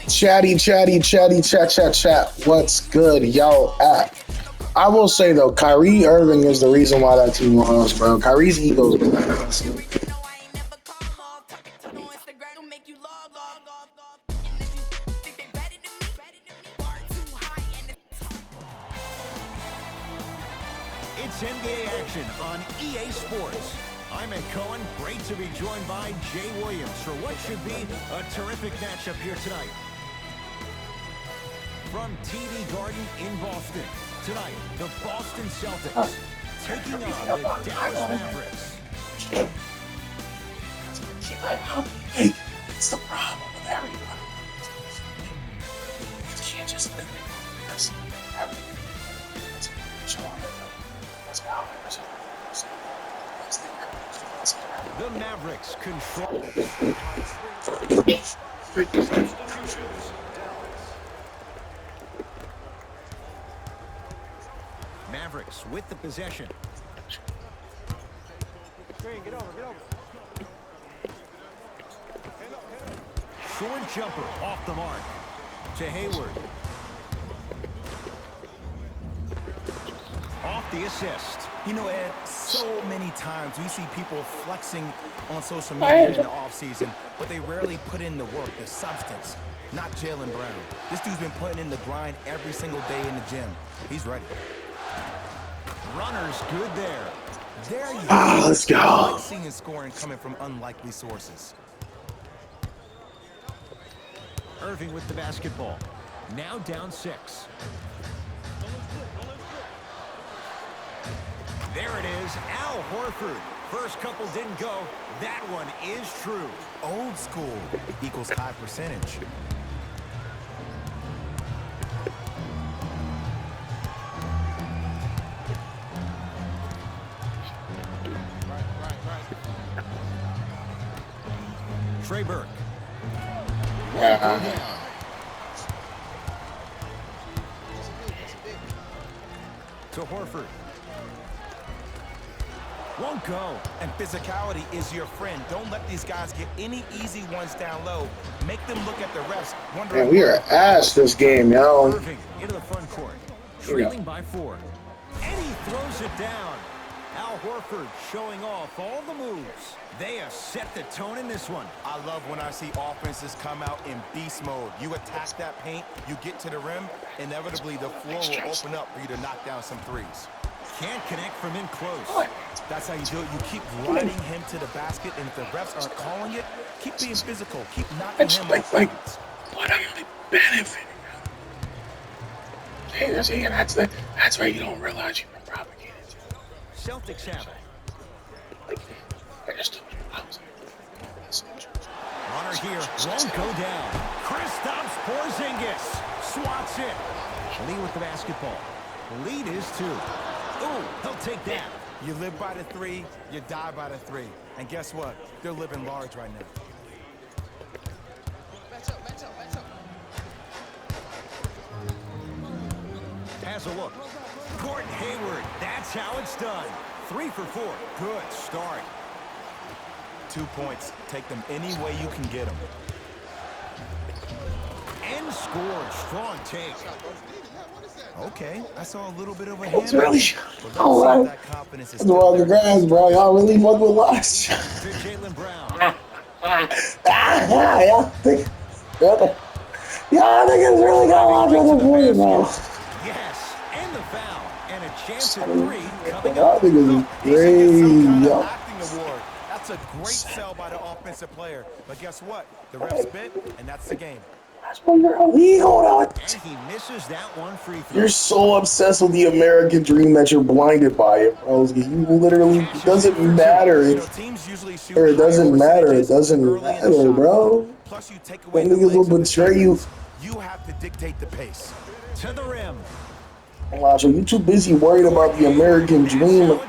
Chat. What's good, yo? I will say though, Kyrie Irving is the reason why that team lost, bro. Kyrie's ego is bananas. It's NBA action on EA Sports. I'm Ed Cohen. Great to be joined by Jay Williams for what should be a terrific matchup here tonight. From TD Garden in Boston, tonight, the Boston Celtics taking on the Dallas Mavericks. Hey, it's the problem with everyone. You can't just live in this. The Mavericks control. Mavericks with the possession. Get over. Short jumper off the mark to Hayward. Off the assist. You know, Ed, so many times we see people flexing on social media in the offseason, but they rarely put in the work, the substance. Not Jaylen Brown. This dude's been putting in the grind every single day in the gym. He's ready. Runner's good there. There you go. Let's go. Like seeing scoring coming from unlikely sources. Irving with the basketball. Now down 6. There it is, Al Horford. First couple didn't go. That one is true. Old school equals high percentage. Trey Burke. To Horford. Won't go. And physicality is your friend. Don't let these guys get any easy ones down low. Make them look at the refs. Man, we are ass this game, yo. Irving into the front court. Trailing by 4. And he throws it down. Al Horford showing off all the moves. They have set the tone in this one. I love when I see offenses come out in beast mode. You attack that paint, you get to the rim, inevitably the floor will open up for you to knock down some threes. Can't connect from in close. That's how you do it. You keep riding him to the basket, and if the refs aren't calling it, keep being physical. Keep knocking him off. What am I benefiting? Hey, that's where you don't realize you've been propagated. Celtics have it. Runner here won't go down. Kristaps Porzingis swats it. Lee with the basketball. Lead is 2. Ooh, he'll take that. You live by the 3, you die by the 3. And guess what? They're living large right now. Has a look. Gordon Hayward, that's how it's done. 3 for 4. Good start. 2 points. Take them any way you can get them. And scored. Strong take. Okay, I saw a little bit of a hand. It's really that confidence is still there. Grass, bro. Y'all really fuck with lost. To Jaylen Brown. Y'all niggas really got a lot of the point, bro. Yes, and the foul. And a chance at 3 coming Y'all up. niggas is crazy, yo. Acting award. That's a great sell by the offensive player. But guess what? The refs bit, and that's the game. That's why you're illegal, though. And he misses that one free throw. You're so obsessed with the American dream that you're blinded by it, bro. You literally, it doesn't matter. It doesn't matter. It doesn't matter, bro. Plus, you take away the niggas will betray you. You have to dictate the pace. To the rim. Elijah, you too busy worried about the American dream.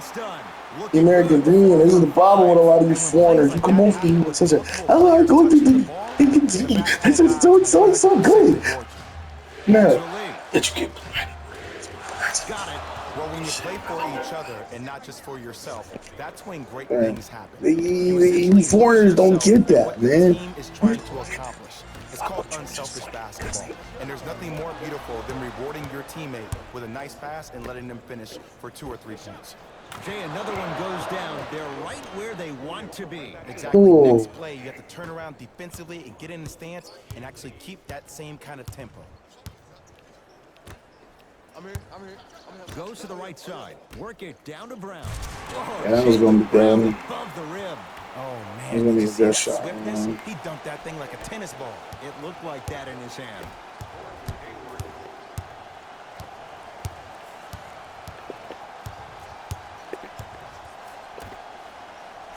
The American dream. This is the problem with a lot of you foreigners. You come over here with such a, I go to the this is so good. Man, that you get got it. Well, when you play for each other and not just for yourself, that's when great things happen. The foreigners don't get that, man. Team is trying to accomplish. It's called unselfish basketball. And there's nothing more beautiful than rewarding your teammate with a nice pass and letting them finish for 2 or 3 points. Jay, another one goes down. They're right where they want to be. Exactly. Ooh. Next play, you have to turn around defensively and get in the stance and actually keep that same kind of tempo. Goes to the right side. Work it down to Brown. Yeah, that was gonna be done. Above the rim. Oh, He's man. gonna Did be you a see good that shot, swiftness? man. He dunked that thing like a tennis ball. It looked like that in his hand.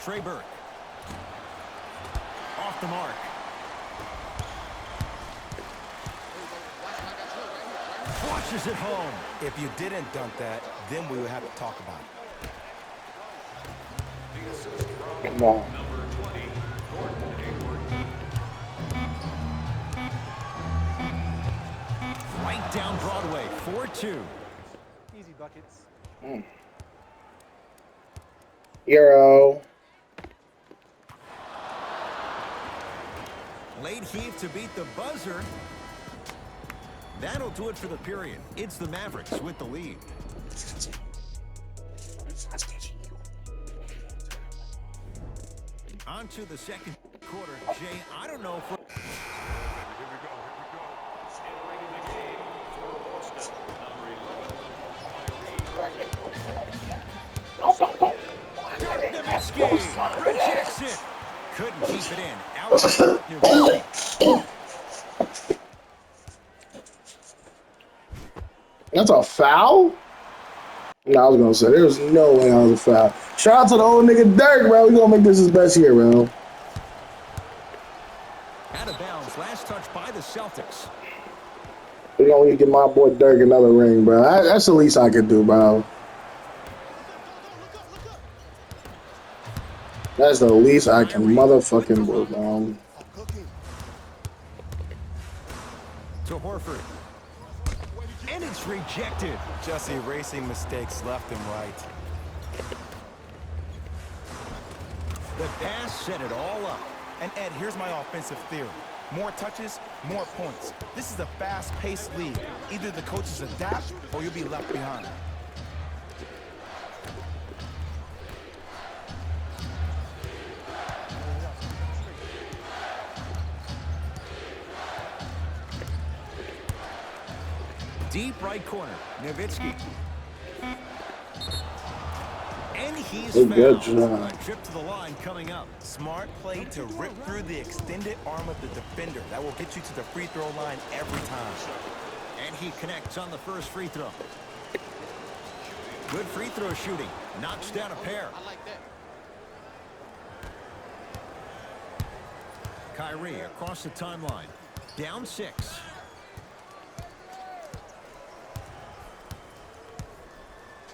Trey Burke. Off the mark. Watches it home. If you didn't dunk that, then we would have to talk about it. Come on. Right down Broadway. 4-2. Easy buckets. Euro. Late heave to beat the buzzer. That'll do it for the period. It's the Mavericks with the lead. On to the second quarter. Jay, I don't know if... Nowitzki rejects it. Couldn't keep it in. Out Nowitzki. That's a foul? No, I was gonna say there's no way that was a foul. Shout out to the old nigga Dirk, bro. We gonna make this his best year, bro. Out of bounds. Last touch by the Celtics. We gonna get my boy Dirk another ring, bro. That's the least I could do, bro. That's the least I can motherfucking do, bro. To Horford. And it's rejected. Just erasing mistakes left and right. The pass set it all up. And Ed, here's my offensive theory. More touches, more points. This is a fast-paced league. Either the coaches adapt or you'll be left behind. Deep right corner. Nowitzki. And he's Good fouled. job. A trip to the line coming up. Smart play to rip through the extended arm of the defender. That will get you to the free throw line every time. And he connects on the first free throw. Good free throw shooting. Knocks down a pair. Kyrie across the timeline. Down 6.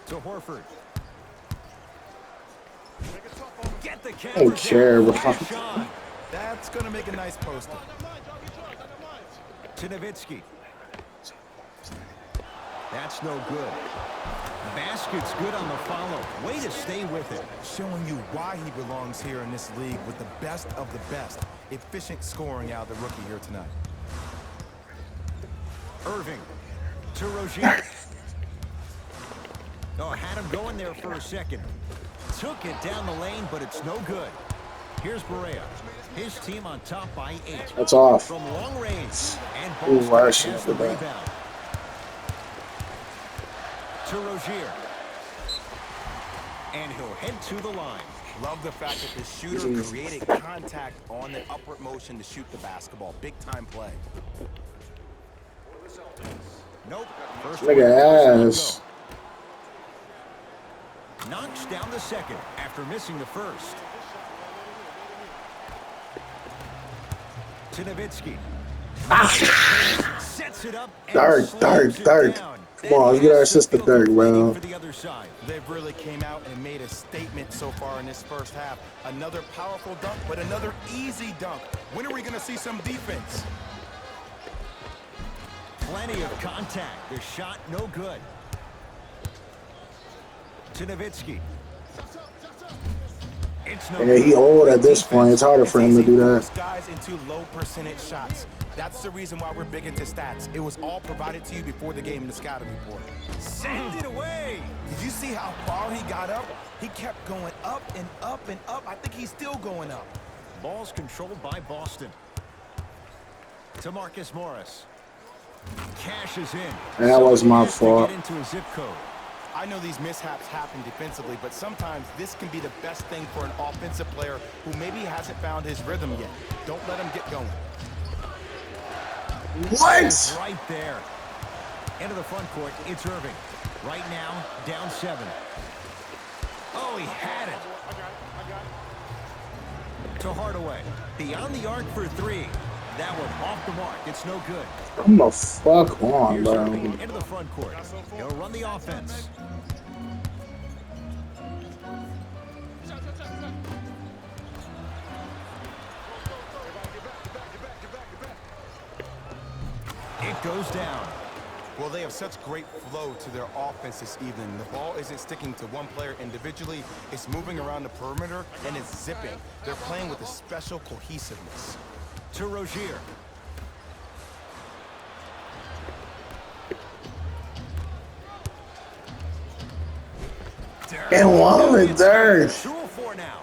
To Horford. Get the I don't care, bro. That's going to make a nice poster. To Nowitzki. That's no good. Basket's good on the follow. Way to stay with it. Showing you why he belongs here in this league with the best of the best. Efficient scoring out of the rookie here tonight. Irving. To Rozier. Oh, had him going there for a second. Took it down the lane, but it's no good. Here's Barea. His team on top by 8. That's off. From long range. And Ooh, Boston I should has have the done that. rebound. To Rozier. And he'll head to the line. Love the fact that the shooter created contact on the upward motion to shoot the basketball. Big time play. Nope. First Nigga ass. knocks down the second after missing the first. To Nowitzki. Sets it up and Dark. slams it down. Come on, let's get our sister Dirk, bro. For the other side. They've really came out and made a statement so far in this first half. Another powerful dunk, but another easy dunk. When are we going to see some defense? Plenty of contact. The shot no good. To Nowitzki. It It's no Yeah, he good. old at this point. It's harder for him to do that. Force guys into low percentage shots. That's the reason why we're big into stats. It was all provided to you before the game in the scouting report. Send it away. Did you see how far he got up? He kept going up and up and up. I think he's still going up. Ball's controlled by Boston. To Marcus Morris. Cashes in. That was my To fault. get into a zip code. I know these mishaps happen defensively, but sometimes this can be the best thing for an offensive player who maybe hasn't found his rhythm yet. Don't let him get going. What? Right there. Into the front court, it's Irving. Right now, down 7. Oh, he had it. To Hardaway. Beyond the arc for 3. That one off the mark. It's no good. Come the fuck on, Here's bro. Irving into the front court. He'll run the offense. It goes down. Well, they have such great flow to their offense this evening. The ball isn't sticking to one player individually. It's moving around the perimeter, and it's zipping. They're playing with a special cohesiveness. To Rozier. And one of third. 2-4 now.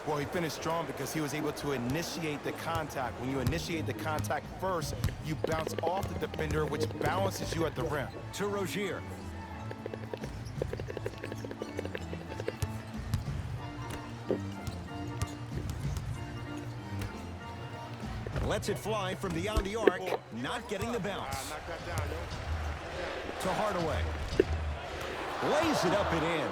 Well, he finished strong because he was able to initiate the contact. When you initiate the contact first, you bounce off the defender, which balances you at the rim. To Rozier. Lets it fly from beyond the arc, not getting the bounce. To Hardaway. Lays it up and in.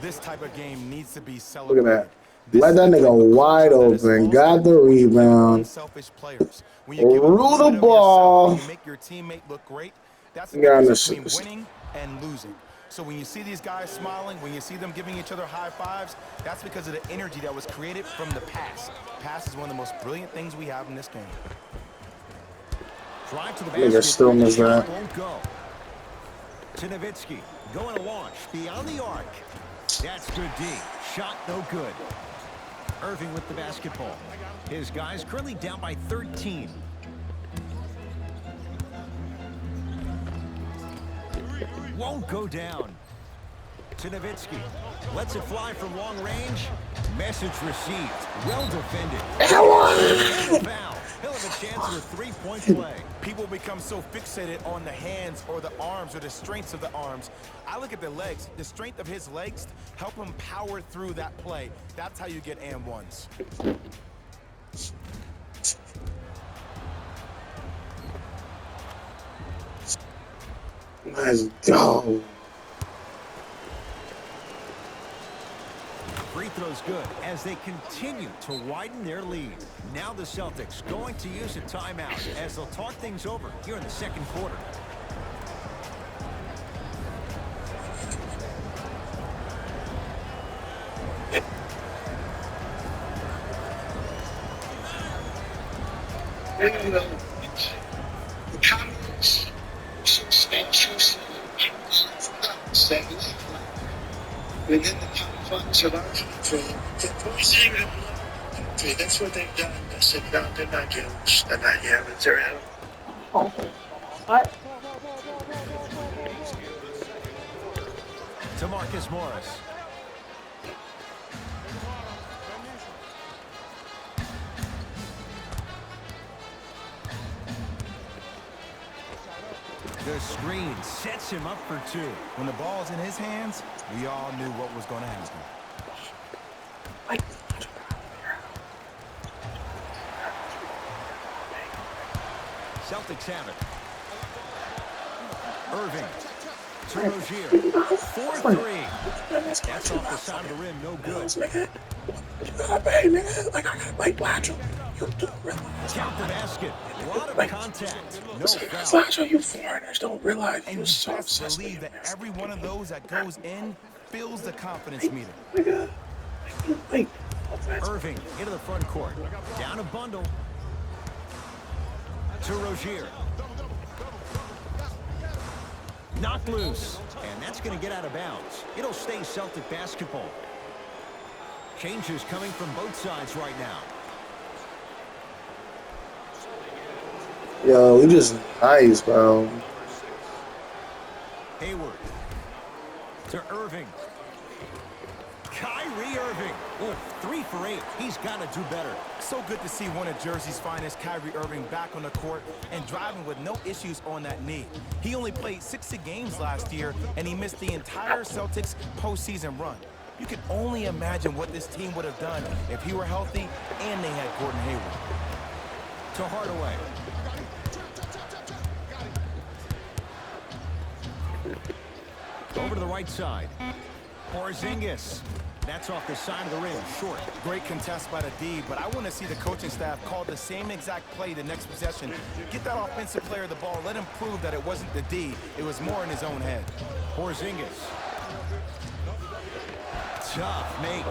This type of game needs to be Look celebrated. at that. Let that nigga wide open. Got the rebound. Unselfish players. When you give Rule up a the little bit of ball. yourself, you make your teammate look great. That's the Got difference an between assist. winning and losing. So when you see these guys smiling, when you see them giving each other high fives, that's because of the energy that was created from the pass. Pass is one of the most brilliant things we have in this game. Drive to the Nigga basket. still and the missed shot that. won't go. To Nowitzki. Going to launch. Beyond the arc. That's good D. Shot no good. Irving with the basketball. His guys currently down by 13. Won't go down. To Nowitzki. Lets it fly from long range. Message received. Well defended. Foul. He'll have a chance at a three-point play. People become so fixated on the hands or the arms or the strengths of the arms. I look at the legs. The strength of his legs help him power through that play. That's how you get and ones. Let's go. Free throw's good as they continue to widen their lead. Now the Celtics going to use a timeout as they'll talk things over here in the second quarter. The comments and choosing within the confines of our country, the poisoning of our country. That's what they've done. I said, no, they're not Jews. They're not Yemenis. They're out. What? To Marcus Morris. The screen sets him up for 2. When the ball's in his hands, we all knew what was going to happen. Celtics have it. Irving. To Rozier. 4-3. That's off the side of the rim. No good. You gotta pay, nigga. Like, I gotta like watch him. You do realize. Count the basket. A lot of contact. No foul. Flash, you foreigners don't realize And you you so best sensitive. believe that every one of those that goes in fills the confidence meter. Nigga. Wait. Irving into the front court. Down a bundle. To Rozier. Knocked loose. And that's going to get out of bounds. It'll stay Celtic basketball. Changes coming from both sides right now. Yo, we just nice, bro. Hayward to Irving. Kyrie Irving. Oh, 3 for 8. He's got to do better. So good to see one of Jersey's finest, Kyrie Irving, back on the court and driving with no issues on that knee. He only played 60 games last year, and he missed the entire Celtics postseason run. You can only imagine what this team would have done if he were healthy and they had Gordon Hayward. To Hardaway. Over to the right side. Porzingis. That's off the side of the rim, short. Great contest by the D, but I want to see the coaching staff call the same exact play the next possession. Get that offensive player the ball. Let him prove that it wasn't the D. It was more in his own head. Porzingis. Tough, mate.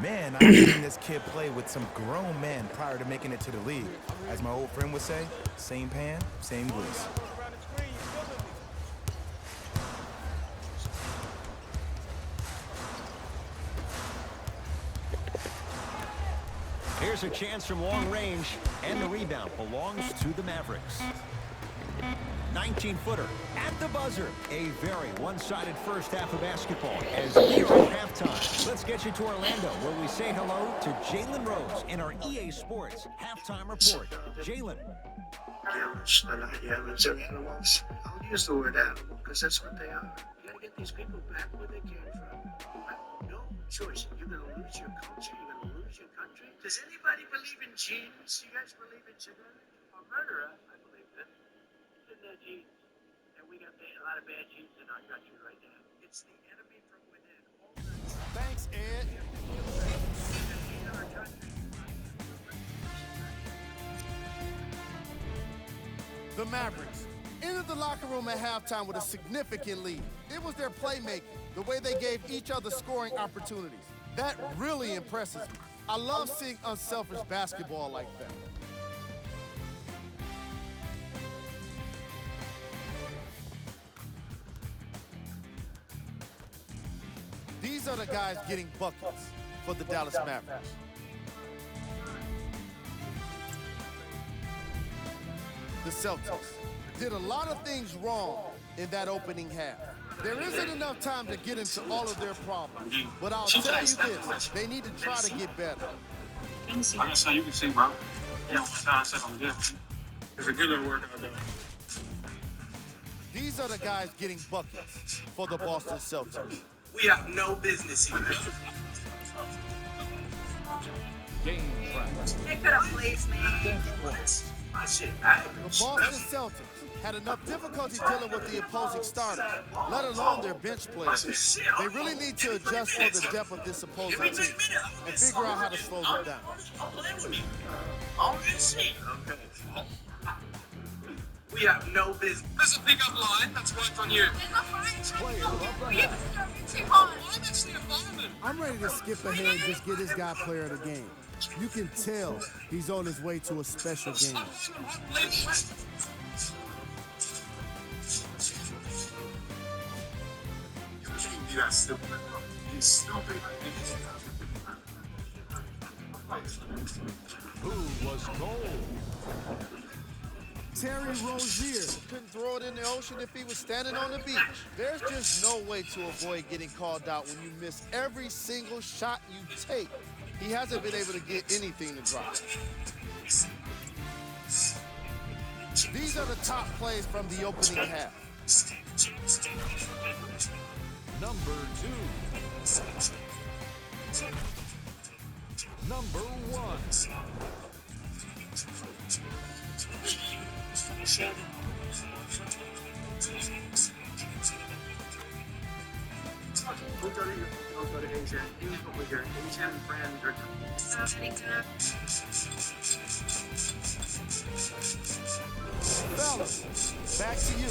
Man, I've seen this kid play with some grown men prior to making it to the league. As my old friend would say, same pan, same grease. Here's a chance from long range, and the rebound belongs to the Mavericks. 19-footer at the buzzer. A very one-sided first half of basketball as we are at halftime. Let's get you to Orlando, where we say hello to Jalen Rose in our EA Sports halftime report. Jalen. Animals are not humans, they're animals. I'll use the word animal because that's what they are. You gotta get these people back where they came from. No choice. You're gonna lose your culture, you're gonna lose your country. Does anybody believe in genes? You guys believe in genetics? Or murderer? I believe in. In their genes. And we got a lot of bad genes in our country right now. It's the enemy from within. Thanks, Ed. The Mavericks entered the locker room at halftime with a significant lead. It was their playmaking, the way they gave each other scoring opportunities. That really impresses me. I love seeing unselfish basketball like that. These are the guys getting buckets for the Dallas Mavericks. The Celtics did a lot of things wrong in that opening half. There isn't enough time to get into all of their problems, but I'll tell you this, they need to try to get better. Like I said, you can see, bro. Yeah, what I said I'm good. It's a good little workout, though. These are the guys getting buckets for the Boston Celtics. We have no business here. Game practice. They could have placed me. My shit, The Boston Celtics had enough difficulty dealing with the opposing starters, let alone their bench players. They really need to adjust for the depth of this opposing team and figure out how to slow them down. Don't play with me. On this shit. Okay. We have no business. There's a pickup line that's worked on you. I'm ready to skip ahead and just get this guy player of the game. You can tell he's on his way to a special game. You got stupid. You stupid. Who was gold? Terry Rozier couldn't throw it in the ocean if he was standing on the beach. There's just no way to avoid getting called out when you miss every single shot you take. He hasn't been able to get anything to drop. These are the top plays from the opening half. Number 2. Number 1. Don't go to Asia. With your Asian friend or Fellas, back to you.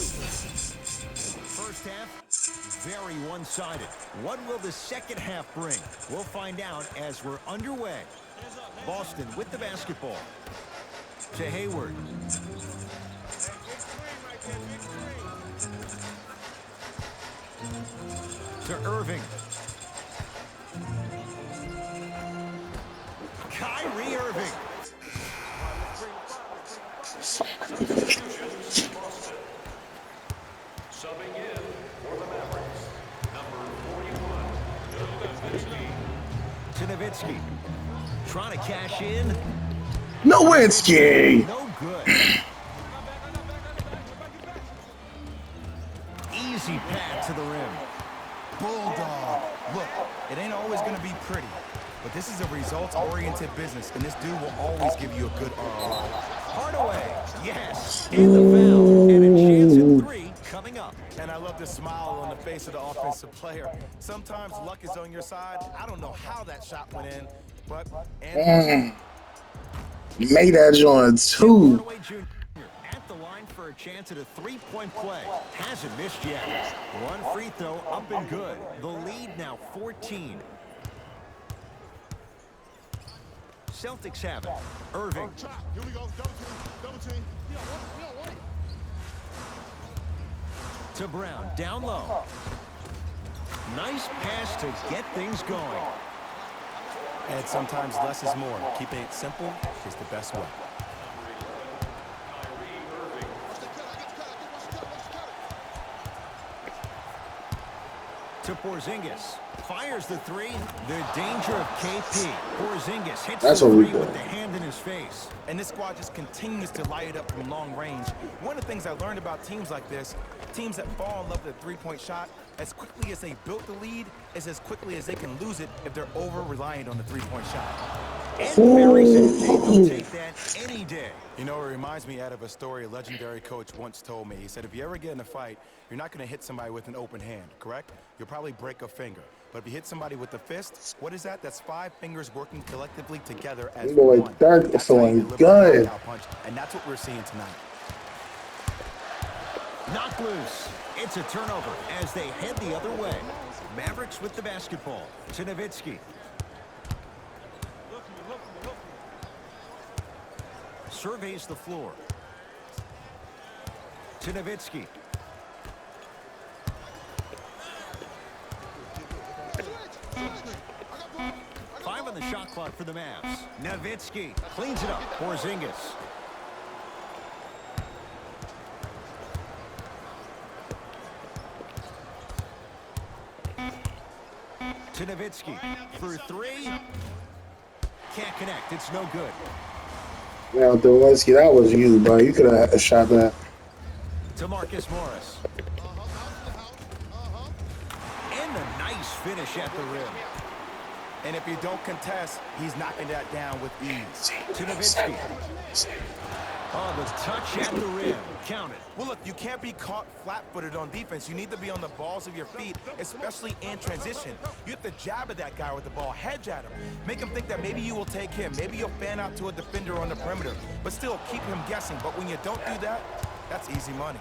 First half, very one-sided. What will the second half bring? We'll find out as we're underway. Boston with the basketball. To Hayward. To Irving. Kyrie Irving. Subbing in for the Mavericks, number 41, to Nowitzki. Trying to cash in. Nowitzki! No good. Easy pad to the rim. Bulldog. Look, it ain't always going to be pretty, but this is a results-oriented business, and this dude will always give you a good ROI. Hardaway, yes, and the foul, and a chance at 3 coming up. And I love the smile on the face of the offensive player. Sometimes luck is on your side. I don't know how that shot went in, but... Made that joint too. Hardaway Jr. at the line for a chance at a 3-point play. Hasn't missed yet. One free throw up and good. The lead now 14. Celtics have it. Irving. Here we go. Double team. To Brown. Down low. Nice pass to get things going. And sometimes less is more. Keeping it simple is the best way. To Porzingis. Fires the 3. The danger of KP. Porzingis hits That's the what we 3 do. with the hand in his face. And this squad just continues to light it up from long range. One of the things I learned about teams like this, teams that fall in love with the three-point shot, as quickly as they built the lead, is as quickly as they can lose it if they're over-reliant on the three-point shot. And Barry said they'll take that any day. You know, it reminds me out of a story a legendary coach once told me. He said, if you ever get in a fight, you're not going to hit somebody with an open hand, correct? You'll probably break a finger. But if you hit somebody with a fist, what is that? That's 5 fingers working collectively together as Boy, one. Dirk is That's how you feeling deliver a good. knockout punch, and that's what we're seeing tonight. Knocked loose. It's a turnover as they head the other way. Mavericks with the basketball. To Nowitzki. Surveys the floor. To Nowitzki. Five on the shot clock for the Mavs. Nowitzki cleans it up. Porzingis. To Nowitzki for 3. Can't connect. It's no good. Now, Nowitzki, that was you, bro. You could have shot that. To Marcus Morris. And a nice finish at the rim. And if you don't contest, he's knocking that down with ease. To Nowitzki. Oh, the touch at the rim. Count it. Well, look, you can't be caught flat-footed on defense. You need to be on the balls of your feet, especially in transition. You have to jab at that guy with the ball, hedge at him. Make him think that maybe you will take him. Maybe you'll fan out to a defender on the perimeter, but still keep him guessing. But when you don't do that, that's easy money.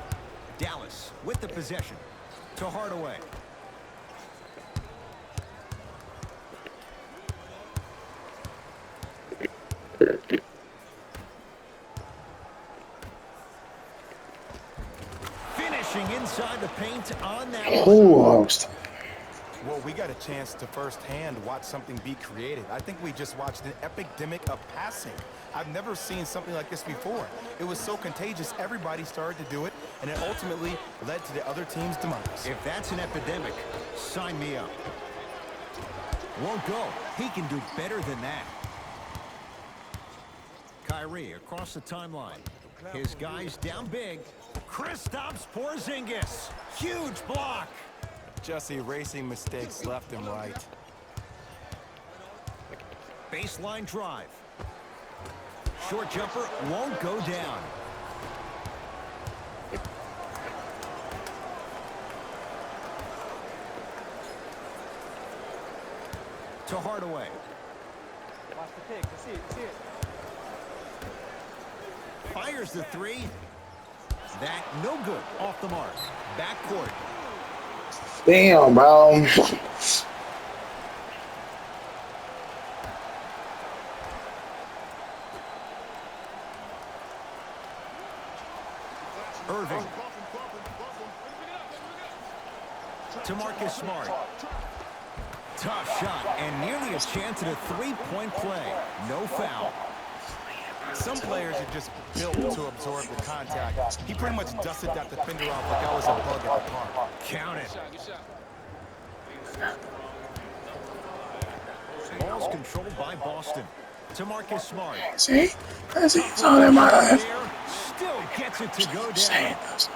Dallas with the possession. To Hardaway. Finishing inside the paint on that. Oh, Well, we got a chance to firsthand watch something be created. I think we just watched an epidemic of passing. I've never seen something like this before. It was so contagious, everybody started to do it, and it ultimately led to the other team's demise. If that's an epidemic, sign me up. Won't go. He can do better than that. Kyrie across the timeline. His guys down big. Kristaps Porzingis. Huge block. Just erasing mistakes left and right. Baseline drive. Short jumper won't go down. To Hardaway. Watch the pick. See it. See it. Fires the 3. That no good. Off the mark. Backcourt. damn, bro. Irving. To Marcus Smart. Tough shot and nearly a chance at a three-point play. No foul. Some players are just built to absorb the contact. He pretty much dusted that defender off like I was a bug at the park. Count it. Ball's controlled by Boston. To Marcus Smart. See? It's all in my eyes. Still gets it to go down. Saying this.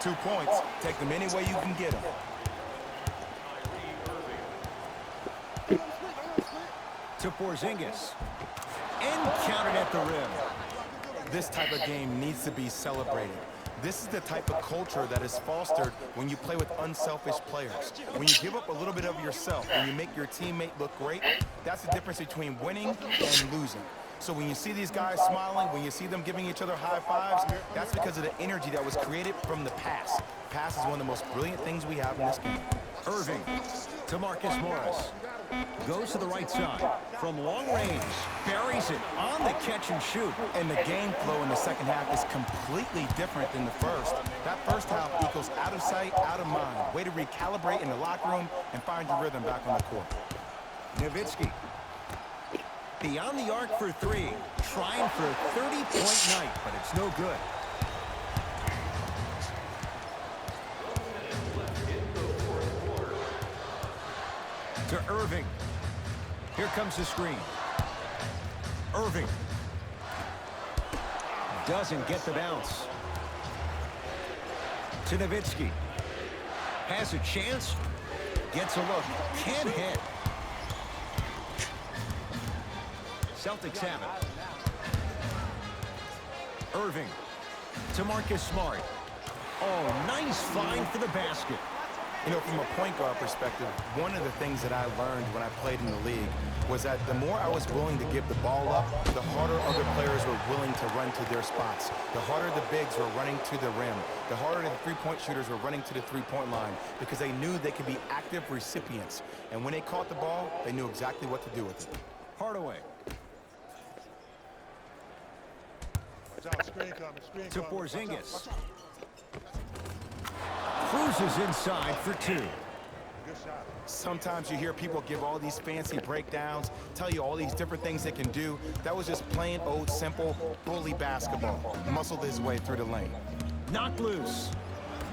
2 points. Take them any way you can get them. To Porzingis. And counted at the rim. This type of game needs to be celebrated. This is the type of culture that is fostered when you play with unselfish players. When you give up a little bit of yourself, when you make your teammate look great, that's the difference between winning and losing. So when you see these guys smiling, when you see them giving each other high fives, that's because of the energy that was created from the pass. Pass is one of the most brilliant things we have in this game. Irving to Marcus Morris. Goes to the right side. From long range, buries it on the catch and shoot. And the game flow in the second half is completely different than the first. That first half equals out of sight, out of mind. Way to recalibrate in the locker room and find your rhythm back on the court. Nowitzki. Beyond the arc for three. Trying for a 30-point night, but it's no good. To Irving. Here comes the screen. Irving. Doesn't get the bounce. To Nowitzki. Has a chance. Gets a look. Can't hit. Celtics have it. Irving. To Marcus Smart. Oh, nice find for the basket. You know, from a point guard perspective, one of the things that I learned when I played in the league was that the more I was willing to give the ball up, the harder other players were willing to run to their spots. The harder the bigs were running to the rim. The harder the three-point shooters were running to the three-point line because they knew they could be active recipients. And when they caught the ball, they knew exactly what to do with it. Hardaway. To Porzingis. Cruises inside for two. Sometimes you hear people give all these fancy breakdowns, tell you all these different things they can do. That was just plain old simple bully basketball. Muscled his way through the lane. Knocked loose.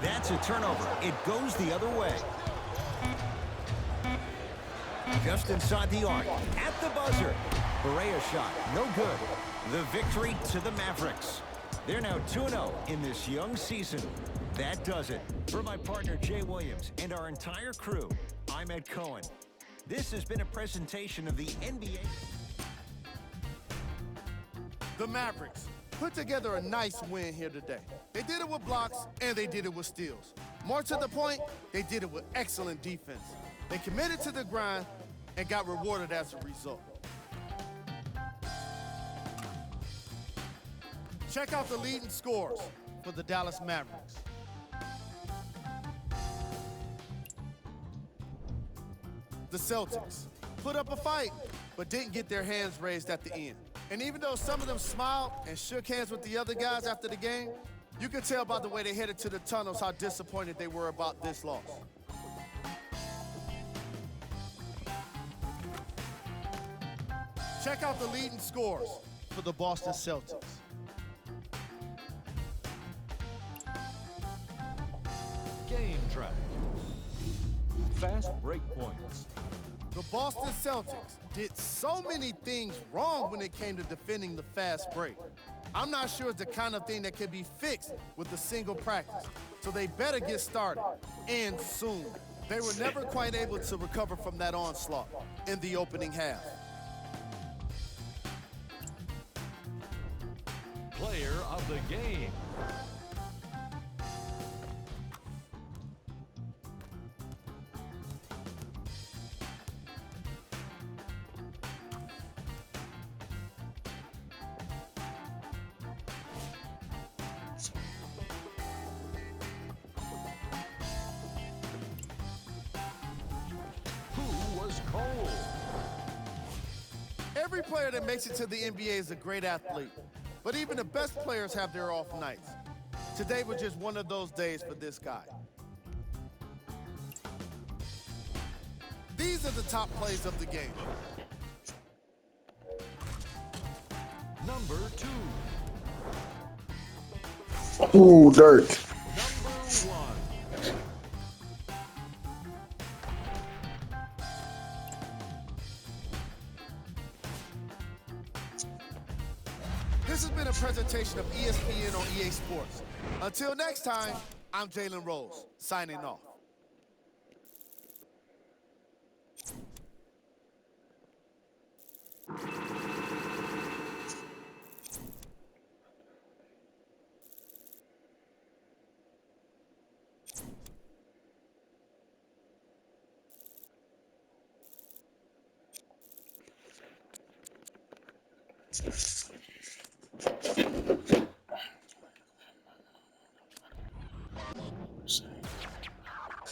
That's a turnover. It goes the other way. Just inside the arc. At the buzzer. Barea shot. No good. The victory to the Mavericks. They're now 2-0 in this young season. That does it. For my partner, Jay Williams, and our entire crew, I'm Ed Cohen. This has been a presentation of the NBA. The Mavericks put together a nice win here today. They did it with blocks, and they did it with steals. More to the point, they did it with excellent defense. They committed to the grind and got rewarded as a result. Check out the leading scores for the Dallas Mavericks. The Celtics put up a fight, but didn't get their hands raised at the end. And even though some of them smiled and shook hands with the other guys after the game, you could tell by the way they headed to the tunnels how disappointed they were about this loss. Check out the leading scores for the Boston Celtics. Game track. Fast break points. The Boston Celtics did so many things wrong when it came to defending the fast break. I'm not sure it's the kind of thing that can be fixed with a single practice, so they better get started, and soon. They were never quite able to recover from that onslaught in the opening half. Player of the game. Cole. Every player that makes it to the NBA is a great athlete, but even the best players have their off nights. Today was just one of those days for this guy. These are the top plays of the game. Number 2. Ooh, Dirk. Number 1. This has been a presentation of ESPN on EA Sports. Until next time, I'm Jalen Rose, signing off.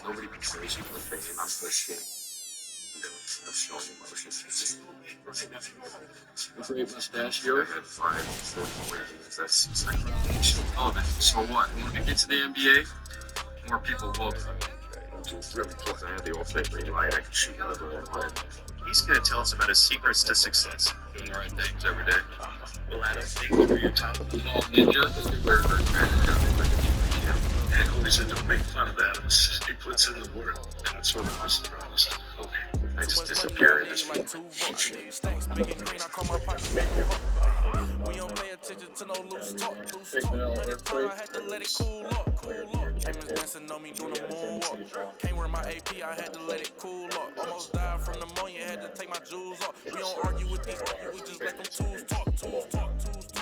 Nobody can say she was thinking I'm pushing. I'm showing emotions. Great mustachio. I had 5 years. That's like television. So what? When we get to the NBA, more people will. Really close. I had the old fake green light. I can shoot another one. He's going to tell us about his secrets to success. Doing the right things every day. Well, I don't think you're top of the ball ninja. And always end up making fun of that. He puts in the work, and it's sort of mispromised. Okay, I just disappear in this world. We don't pay attention to no loose talk. I had to let it cool up. Famous dancing on me doing a moonwalk. Can't wear my AP, I had to let it cool up. Almost died from pneumonia, had to take my jewels off. We don't argue with these, we just let them tools talk.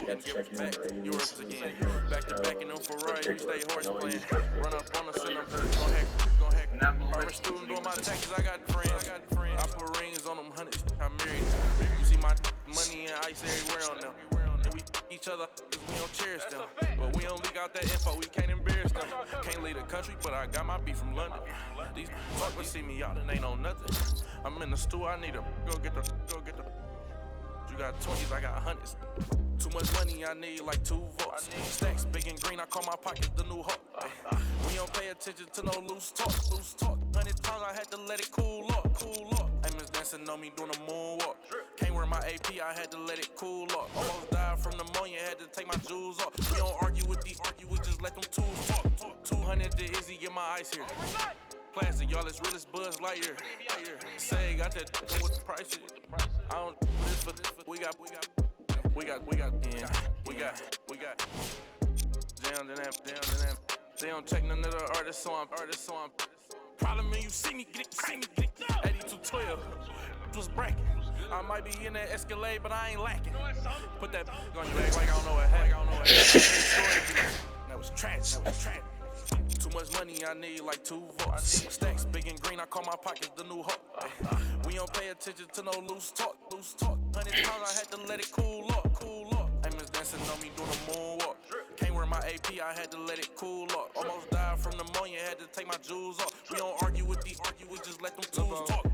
And give us back, yours again. Back to back in them Ferrari, we stay horse playing. Run up on us and I'm gon' hack. I'm a student doing my taxes, I got friends. I put rings on them hundreds, I'm married. You see my money and ice everywhere on them. And we each other, we don't cherish them. But we don't leak out that info, we can't embarrass them. Can't leave the country, but I got my beef from London. These fuck but see me out and ain't on nothing. I'm in the stew, I need to go get the. You got 20s, I got hundreds. Too much money, I need like 2 votes. Stacks big and green, I call my pockets the new hook. We don't pay attention to no loose talk. 100 times I had to let it cool up. Amos dancing on me doing a moonwalk. Can't wear my AP, I had to let it cool up. Almost died from pneumonia, had to take my jewels off. We don't argue with these, we just let them tools talk. 200 to Izzy, get my ice here. Plastic, y'all, it's real as Buzz Lightyear. Say, got that with the price. I don't this for this, we got. Down to them. They don't check none of the artists, so I'm. Problem when you see me get 8212. Was bracket. I might be in that Escalade, but I ain't lacking. Put that on your back like I don't know what happened. That was trash. Too much money, I need like 2 votes. Stacks big and green, I call my pockets the new hook. We don't pay attention to no loose talk. 100 times I had to let it cool up. Amos dancing on me doing a moonwalk. Can't wear my AP, I had to let it cool up. Almost died from pneumonia, had to take my jewels off. We don't argue with these, we just let them tools talk.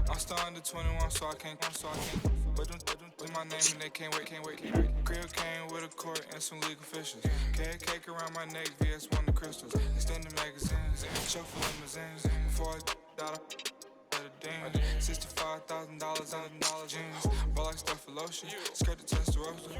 I'm still under 21, so I can't. But them do my name and they can't wait. Crib came with a court and some legal officials. Cake around my neck, VS1 the crystals. Extended magazines, shuffle limousines. Before I got $65,000 on jeans. Ball like stuff for lotion, skirt the Testarossa.